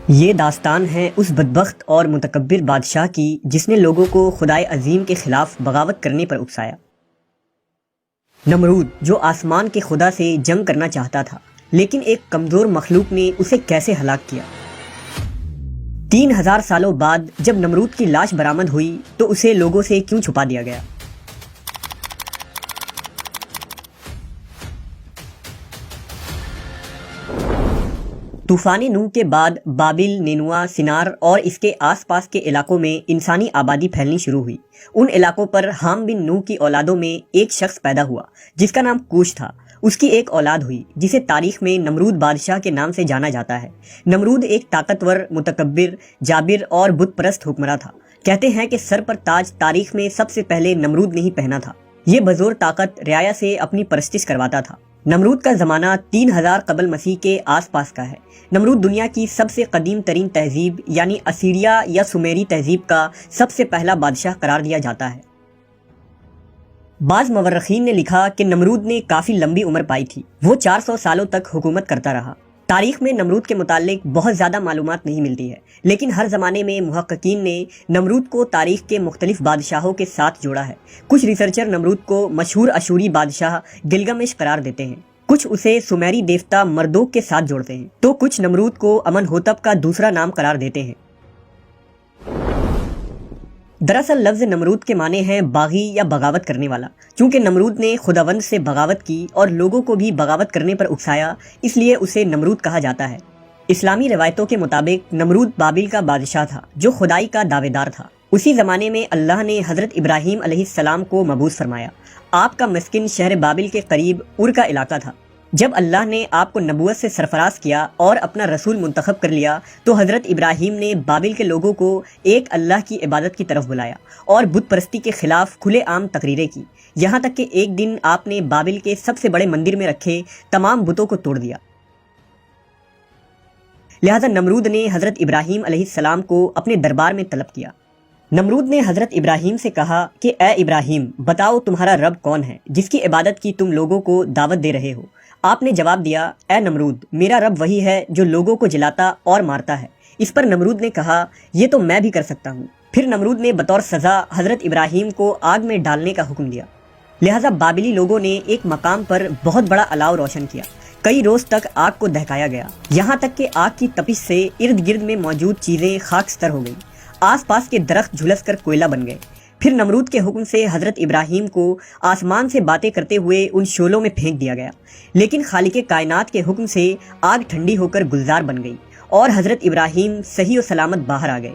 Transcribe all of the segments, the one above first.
یہ داستان ہے اس بدبخت اور متکبر بادشاہ کی جس نے لوگوں کو خدائے عظیم کے خلاف بغاوت کرنے پر اکسایا۔ نمرود جو آسمان کے خدا سے جنگ کرنا چاہتا تھا، لیکن ایک کمزور مخلوق نے اسے کیسے ہلاک کیا۔ 3000 سالوں بعد جب نمرود کی لاش برآمد ہوئی تو اسے لوگوں سے کیوں چھپا دیا گیا؟ طوفان نوح کے بعد بابل، نینوا، سنار اور اس کے آس پاس کے علاقوں میں انسانی آبادی پھیلنی شروع ہوئی۔ ان علاقوں پر حام بن نوح کی اولادوں میں ایک شخص پیدا ہوا جس کا نام کوش تھا۔ اس کی ایک اولاد ہوئی جسے تاریخ میں نمرود بادشاہ کے نام سے جانا جاتا ہے۔ نمرود ایک طاقتور، متکبر، جابر اور بت پرست حکمراں تھا۔ کہتے ہیں کہ سر پر تاج تاریخ میں سب سے پہلے نمرود نے ہی پہنا تھا۔ یہ بزور طاقت رعایا سے اپنی پرستش کرواتا تھا۔ نمرود کا زمانہ 3000 قبل مسیح کے آس پاس کا ہے۔ نمرود دنیا کی سب سے قدیم ترین تہذیب یعنی اسیریا یا سومیری تہذیب کا سب سے پہلا بادشاہ قرار دیا جاتا ہے۔ بعض مورخین نے لکھا کہ نمرود نے کافی لمبی عمر پائی تھی۔ وہ 400 سالوں تک حکومت کرتا رہا۔ تاریخ میں نمرود کے متعلق بہت زیادہ معلومات نہیں ملتی ہے، لیکن ہر زمانے میں محققین نے نمرود کو تاریخ کے مختلف بادشاہوں کے ساتھ جوڑا ہے۔ کچھ ریسرچر نمرود کو مشہور اشوری بادشاہ گلگمش قرار دیتے ہیں، کچھ اسے سومیری دیوتا مردوک کے ساتھ جوڑتے ہیں، تو کچھ نمرود کو امن ہوتب کا دوسرا نام قرار دیتے ہیں۔ دراصل لفظ نمرود کے معنی ہیں باغی یا بغاوت کرنے والا۔ چونکہ نمرود نے خداوند سے بغاوت کی اور لوگوں کو بھی بغاوت کرنے پر اکسایا، اس لیے اسے نمرود کہا جاتا ہے۔ اسلامی روایتوں کے مطابق نمرود بابل کا بادشاہ تھا جو خدائی کا دعوے دار تھا۔ اسی زمانے میں اللہ نے حضرت ابراہیم علیہ السلام کو مبعوث فرمایا۔ آپ کا مسکن شہر بابل کے قریب ار کا علاقہ تھا۔ جب اللہ نے آپ کو نبوت سے سرفراز کیا اور اپنا رسول منتخب کر لیا تو حضرت ابراہیم نے بابل کے لوگوں کو ایک اللہ کی عبادت کی طرف بلایا اور بت پرستی کے خلاف کھلے عام تقریریں کی، یہاں تک کہ ایک دن آپ نے بابل کے سب سے بڑے مندر میں رکھے تمام بتوں کو توڑ دیا۔ لہذا نمرود نے حضرت ابراہیم علیہ السلام کو اپنے دربار میں طلب کیا۔ نمرود نے حضرت ابراہیم سے کہا کہ اے ابراہیم، بتاؤ تمہارا رب کون ہے جس کی عبادت کی تم لوگوں کو دعوت دے رہے ہو؟ آپ نے جواب دیا، اے نمرود، میرا رب وہی ہے جو لوگوں کو جلاتا اور مارتا ہے۔ اس پر نمرود نے کہا، یہ تو میں بھی کر سکتا ہوں۔ پھر نمرود نے بطور سزا حضرت ابراہیم کو آگ میں ڈالنے کا حکم دیا۔ لہذا بابلی لوگوں نے ایک مقام پر بہت بڑا الاؤ روشن کیا۔ کئی روز تک آگ کو دہکایا گیا، یہاں تک کہ آگ کی تپش سے ارد گرد میں موجود چیزیں خاکستر ہو گئیں۔ آس پاس کے درخت جھلس کر کوئلہ بن گئے۔ پھر نمرود کے حکم سے حضرت ابراہیم کو آسمان سے باتیں کرتے ہوئے ان شعلوں میں پھینک دیا گیا، لیکن خالق کائنات کے حکم سے آگ ٹھنڈی ہو کر گلزار بن گئی اور حضرت ابراہیم صحیح و سلامت باہر آ گئے۔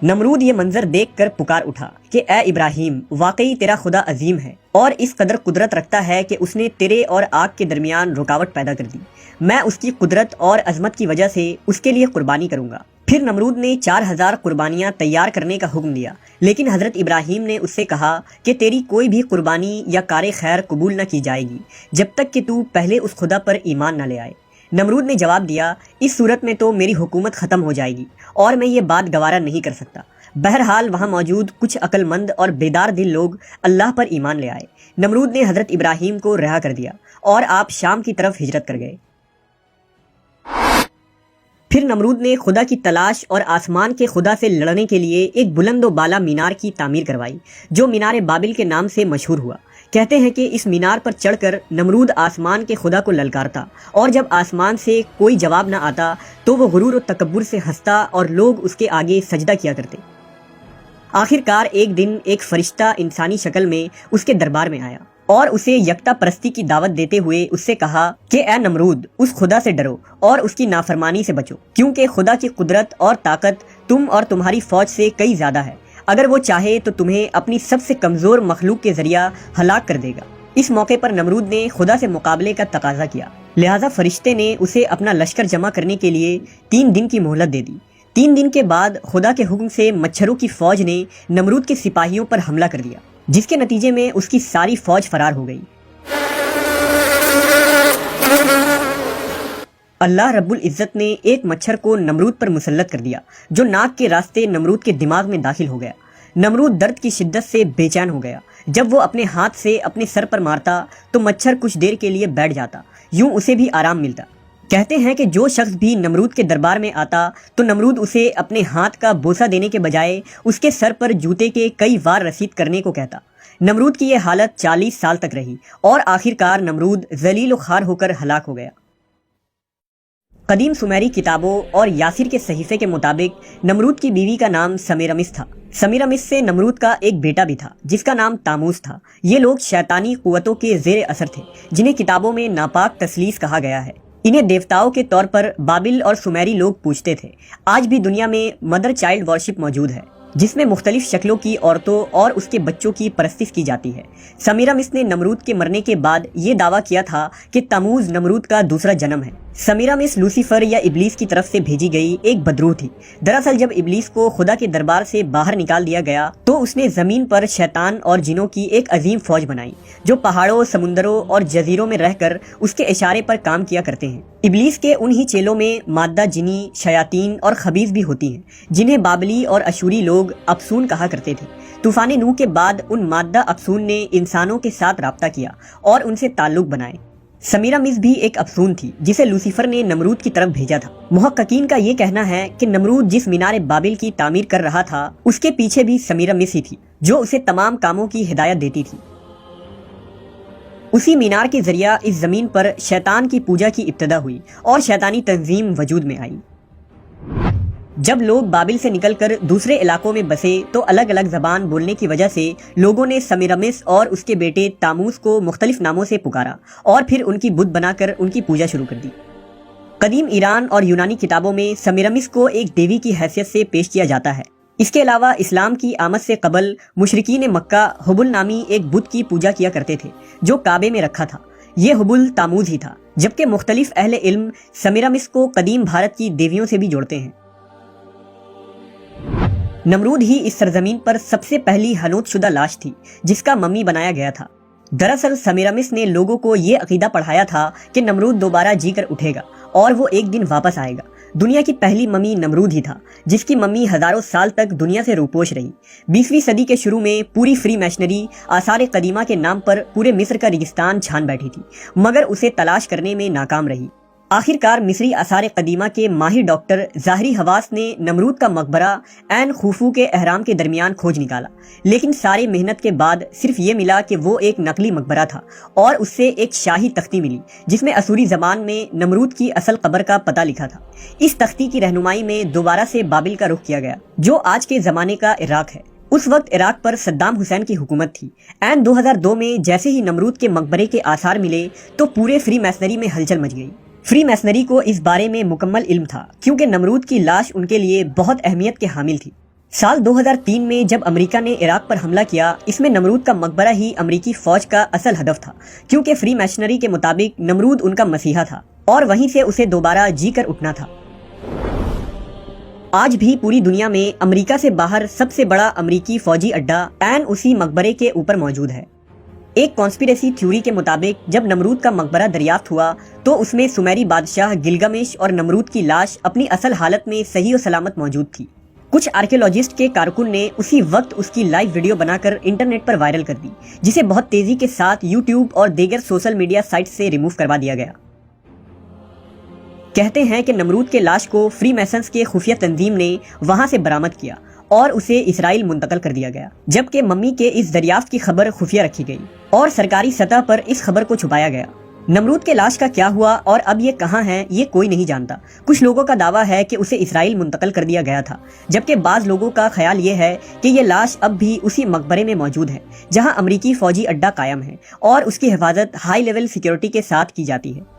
نمرود یہ منظر دیکھ کر پکار اٹھا کہ اے ابراہیم، واقعی تیرا خدا عظیم ہے اور اس قدر قدرت رکھتا ہے کہ اس نے تیرے اور آگ کے درمیان رکاوٹ پیدا کر دی۔ میں اس کی قدرت اور عظمت کی وجہ سے اس کے لیے قربانی کروں گا۔ پھر نمرود نے 4000 قربانیاں تیار کرنے کا حکم دیا، لیکن حضرت ابراہیم نے اس سے کہا کہ تیری کوئی بھی قربانی یا کار خیر قبول نہ کی جائے گی جب تک کہ تو پہلے اس خدا پر ایمان نہ لے آئے۔ نمرود نے جواب دیا، اس صورت میں تو میری حکومت ختم ہو جائے گی اور میں یہ بات گوارا نہیں کر سکتا۔ بہرحال وہاں موجود کچھ عقل مند اور بیدار دل لوگ اللہ پر ایمان لے آئے۔ نمرود نے حضرت ابراہیم کو رہا کر دیا اور آپ شام کی طرف ہجرت کر گئے۔ پھر نمرود نے خدا کی تلاش اور آسمان کے خدا سے لڑنے کے لیے ایک بلند و بالا مینار کی تعمیر کروائی جو مینار بابل کے نام سے مشہور ہوا۔ کہتے ہیں کہ اس مینار پر چڑھ کر نمرود آسمان کے خدا کو للکارتا، اور جب آسمان سے کوئی جواب نہ آتا تو وہ غرور و تکبر سے ہنستا اور لوگ اس کے آگے سجدہ کیا کرتے۔ آخر کار ایک دن ایک فرشتہ انسانی شکل میں اس کے دربار میں آیا اور اسے یکتا پرستی کی دعوت دیتے ہوئے اس سے کہا کہ اے نمرود، اس خدا سے ڈرو اور اس کی نافرمانی سے بچو، کیونکہ خدا کی قدرت اور طاقت تم اور تمہاری فوج سے کئی زیادہ ہے۔ اگر وہ چاہے تو تمہیں اپنی سب سے کمزور مخلوق کے ذریعہ ہلاک کر دے گا۔ اس موقع پر نمرود نے خدا سے مقابلے کا تقاضا کیا، لہذا فرشتے نے اسے اپنا لشکر جمع کرنے کے لیے 3 دن کی مہلت دے دی۔ 3 دن کے بعد خدا کے حکم سے مچھروں کی فوج نے نمرود کے سپاہیوں پر حملہ کر دیا، جس کے نتیجے میں اس کی ساری فوج فرار ہو گئی۔ اللہ رب العزت نے ایک مچھر کو نمرود پر مسلط کر دیا جو ناک کے راستے نمرود کے دماغ میں داخل ہو گیا۔ نمرود درد کی شدت سے بے چین ہو گیا، جب وہ اپنے ہاتھ سے اپنے سر پر مارتا تو مچھر کچھ دیر کے لیے بیٹھ جاتا، یوں اسے بھی آرام ملتا۔ کہتے ہیں کہ جو شخص بھی نمرود کے دربار میں آتا تو نمرود اسے اپنے ہاتھ کا بوسہ دینے کے بجائے اس کے سر پر جوتے کے کئی وار رسید کرنے کو کہتا۔ نمرود کی یہ حالت 40 سال تک رہی اور آخرکار نمرود ذلیل و خوار ہو کر ہلاک ہو گیا۔ قدیم سمیری کتابوں اور یاسر کے صحیفے کے مطابق نمرود کی بیوی کا نام سمیرمس تھا۔ سمیرمس سے نمرود کا ایک بیٹا بھی تھا جس کا نام تاموز تھا۔ یہ لوگ شیطانی قوتوں کے زیر اثر تھے جنہیں کتابوں میں ناپاک تثلیث کہا گیا ہے۔ انہیں دیوتاؤں کے طور پر بابل اور سمیری لوگ پوجتے تھے۔ آج بھی دنیا میں مدر چائلڈ ورشپ موجود ہے جس میں مختلف شکلوں کی عورتوں اور اس کے بچوں کی پرستش کی جاتی ہے۔ سمیرمس نے نمرود کے مرنے کے بعد یہ دعویٰ کیا تھا کہ تاموز نمرود کا دوسرا جنم ہے۔ سمیرمس لوسیفر یا ابلیس کی طرف سے بھیجی گئی ایک بدروح تھی۔ دراصل جب ابلیس کو خدا کے دربار سے باہر نکال دیا گیا تو اس نے زمین پر شیطان اور جنوں کی ایک عظیم فوج بنائی جو پہاڑوں، سمندروں اور جزیروں میں رہ کر اس کے اشارے پر کام کیا کرتے ہیں۔ ابلیس کے انہی چیلوں میں مادہ جنی، شیاطین اور خبیث بھی ہوتی ہیں جنہیں بابلی اور اشوری لوگ ابسون کہا کرتے تھے۔ طوفان نوح کے بعد ان مادہ ابسون نے انسانوں کے ساتھ رابطہ کیا اور ان سے تعلق بنائے۔ سمیرمس بھی ایک ابسون تھی جسے لوسیفر نے نمرود کی طرف بھیجا تھا۔ محققین کا یہ کہنا ہے کہ نمرود جس مینار بابل کی تعمیر کر رہا تھا اس کے پیچھے بھی سمیرمس ہی تھی جو اسے تمام کاموں کی ہدایت دیتی تھی۔ اسی مینار کے ذریعہ اس زمین پر شیطان کی پوجا کی ابتدا ہوئی اور شیطانی تنظیم وجود میں آئی۔ جب لوگ بابل سے نکل کر دوسرے علاقوں میں بسے تو الگ الگ زبان بولنے کی وجہ سے لوگوں نے سمیرمس اور اس کے بیٹے تاموز کو مختلف ناموں سے پکارا اور پھر ان کی بت بنا کر ان کی پوجا شروع کر دی۔ قدیم ایران اور یونانی کتابوں میں سمیرمس کو ایک دیوی کی حیثیت سے پیش کیا جاتا ہے۔ اس کے علاوہ اسلام کی آمد سے قبل مشرکین مکہ حبل نامی ایک بت کی پوجا کیا کرتے تھے جو کعبے میں رکھا تھا۔ یہ حبل تاموز ہی تھا، جبکہ مختلف اہل علم سمیرمس کو قدیم بھارت کی دیویوں سے بھی جوڑتے ہیں۔ نمرود ہی اس سرزمین پر سب سے پہلی حنوط شدہ لاش تھی جس کا ممی بنایا گیا تھا۔ دراصل سمیرمس نے لوگوں کو یہ عقیدہ پڑھایا تھا کہ نمرود دوبارہ جی کر اٹھے گا اور وہ ایک دن واپس آئے گا۔ دنیا کی پہلی ممی نمرود ہی تھا جس کی ممی ہزاروں سال تک دنیا سے روپوش رہی۔ 20ویں صدی کے شروع میں پوری فری میشنری آثار قدیمہ کے نام پر پورے مصر کا ریگستان چھان بیٹھی تھی مگر اسے تلاش کرنے میں ناکام رہی۔ آخرکار مصری آثار قدیمہ کے ماہر ڈاکٹر ظاہری حواس نے نمرود کا مقبرہ عین خوفو کے اہرام کے درمیان کھوج نکالا، لیکن ساری محنت کے بعد صرف یہ ملا کہ وہ ایک نقلی مقبرہ تھا اور اس سے ایک شاہی تختی ملی جس میں اسوری زبان میں نمرود کی اصل قبر کا پتہ لکھا تھا۔ اس تختی کی رہنمائی میں دوبارہ سے بابل کا رخ کیا گیا جو آج کے زمانے کا عراق ہے۔ اس وقت عراق پر صدام حسین کی حکومت تھی۔ عین 2002 میں جیسے ہی نمرود کے مقبرے کے آثار ملے تو پورے فری میسنری میں ہلچل مچ گئی۔ فری میسنری کو اس بارے میں مکمل علم تھا کیونکہ نمرود کی لاش ان کے لیے بہت اہمیت کے حامل تھی۔ سال 2003 میں جب امریکہ نے عراق پر حملہ کیا، اس میں نمرود کا مقبرہ ہی امریکی فوج کا اصل ہدف تھا کیونکہ فری میشنری کے مطابق نمرود ان کا مسیحا تھا اور وہیں سے اسے دوبارہ جی کر اٹھنا تھا۔ آج بھی پوری دنیا میں امریکہ سے باہر سب سے بڑا امریکی فوجی اڈا عین اسی مقبرے کے اوپر موجود ہے۔ ایک کانسپیریسی تھیوری کے مطابق جب نمرود کا مقبرہ دریافت ہوا تو اس میں سمیری بادشاہ گلگمش اور نمرود کی لاش اپنی اصل حالت میں صحیح و سلامت موجود تھی۔ کچھ آرکیولوجسٹ کے کارکن نے اسی وقت اس کی لائیو ویڈیو بنا کر انٹرنیٹ پر وائرل کر دی جسے بہت تیزی کے ساتھ یوٹیوب اور دیگر سوشل میڈیا سائٹ سے ریموو کروا دیا گیا۔ کہتے ہیں کہ نمرود کے لاش کو فری میسنز کے خفیہ تنظیم نے وہاں سے برآمد کیا اور اسے اسرائیل منتقل کر دیا گیا، جبکہ ممی کے اس دریافت کی خبر خفیہ رکھی گئی اور سرکاری سطح پر اس خبر کو چھپایا گیا۔ نمرود کے لاش کا کیا ہوا اور اب یہ کہاں ہے یہ کوئی نہیں جانتا۔ کچھ لوگوں کا دعویٰ ہے کہ اسے اسرائیل منتقل کر دیا گیا تھا، جبکہ بعض لوگوں کا خیال یہ ہے کہ یہ لاش اب بھی اسی مقبرے میں موجود ہے جہاں امریکی فوجی اڈا قائم ہے اور اس کی حفاظت ہائی لیول سیکیورٹی کے ساتھ کی جاتی ہے۔